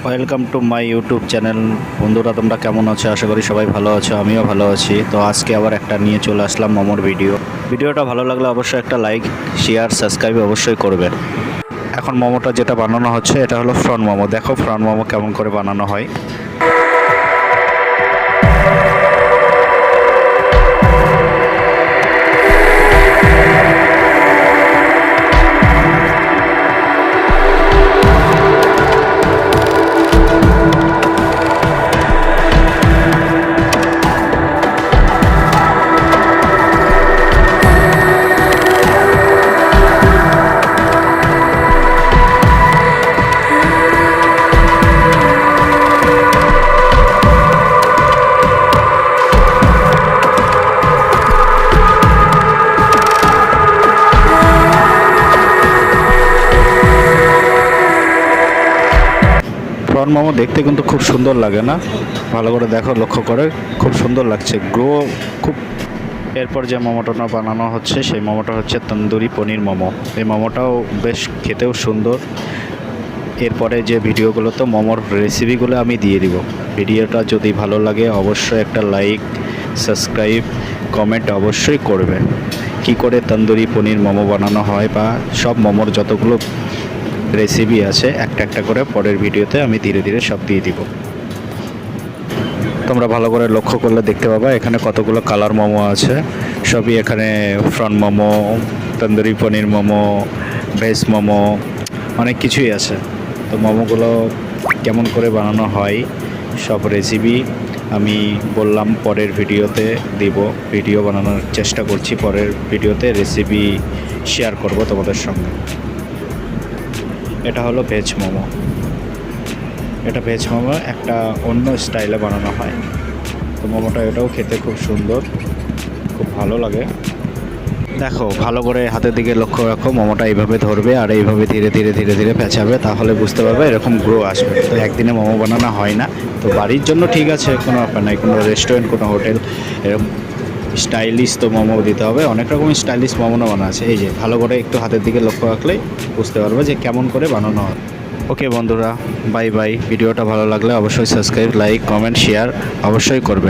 Welcome to my YouTube channel. বন্ধুরা, তোমরা কেমন আছো? আশা করি সবাই ভালো আছো, আমিও ভালো আছি। তো আজকে আবার একটা নিয়ে চলে আসলাম মোমোর ভিডিওটা ভালো লাগলে অবশ্যই একটা লাইক, শেয়ার, সাবস্ক্রাইব অবশ্যই করবে। এখন মোমোটা যেটা বানানো হচ্ছে এটা হলো ফ্রন্ট মোমো। দেখো ফ্রন্ট মোমো কেমন করে বানানো হয়। ফ্রন্ট মোমো দেখতে কিন্তু খুব সুন্দর লাগে না? ভালো করে দেখো, লক্ষ্য করে, খুব সুন্দর লাগছে, গ্রো খুব। এরপর যে মোমোটা বানানো হচ্ছে সেই মোমোটা হচ্ছে তন্দুরি পনির মোমো। এই মোমোটাও বেশ খেতেও সুন্দর। এরপরে যে ভিডিওগুলো তো মোমোর রেসিপিগুলো আমি দিয়ে দিব। ভিডিওটা যদি ভালো লাগে অবশ্যই একটা লাইক, সাবস্ক্রাইব, কমেন্ট অবশ্যই করবে। কি করে তন্দুরি পনির মোমো বানানো হয় বা সব মোমোর যতগুলো রেসিপি আছে একটা একটা করে পরের ভিডিওতে আমি ধীরে ধীরে সব দিয়ে দিব। তোমরা ভালো করে লক্ষ্য করলে দেখতে পাবা এখানে কতগুলো কালার মোমো আছে। সবই এখানে ফ্রন্ট মোমো, তন্দুরি পনির মোমো, ভেজ মোমো, অনেক কিছুই আছে। তো মোমোগুলো কেমন করে বানানো হয় সব রেসিপি আমি বললাম পরের ভিডিওতে দিব। ভিডিও বানানোর চেষ্টা করছি, পরের ভিডিওতে রেসিপি শেয়ার করব তোমাদের সঙ্গে। এটা হলো ভেজ মোমো। এটা ভেজ মোমো একটা অন্য স্টাইলে বানানো হয়। তো মোমোটা এটাও খেতে খুব সুন্দর, খুব ভালো লাগে। দেখো ভালো করে হাতের দিকে লক্ষ্য রাখো, মোমোটা এইভাবে ধরবে আর এইভাবে ধীরে ধীরে ধীরে ধীরে পেঁচাবে, তাহলে বুঝতে পারবে এরকম গ্রো আসবে। তো একদিনে মোমো বানানো হয় না। তো বাড়ির জন্য ঠিক আছে, কোনো ব্যাপার নাই। কোনো রেস্টুরেন্ট, কোনো হোটেল এরকম স্টাইলিশ তো মোমো দিতে হবে। অনেক রকম স্টাইলিশ মোমোও বানানো আছে। এই যে ভালো করে একটু হাতের দিকে লক্ষ্য রাখলেই বুঝতে পারবে যে কেমন করে বানানো হয়। ওকে বন্ধুরা, বাই বাই। ভিডিওটা ভালো লাগলে অবশ্যই সাবস্ক্রাইব, লাইক, কমেন্ট, শেয়ার অবশ্যই করবে।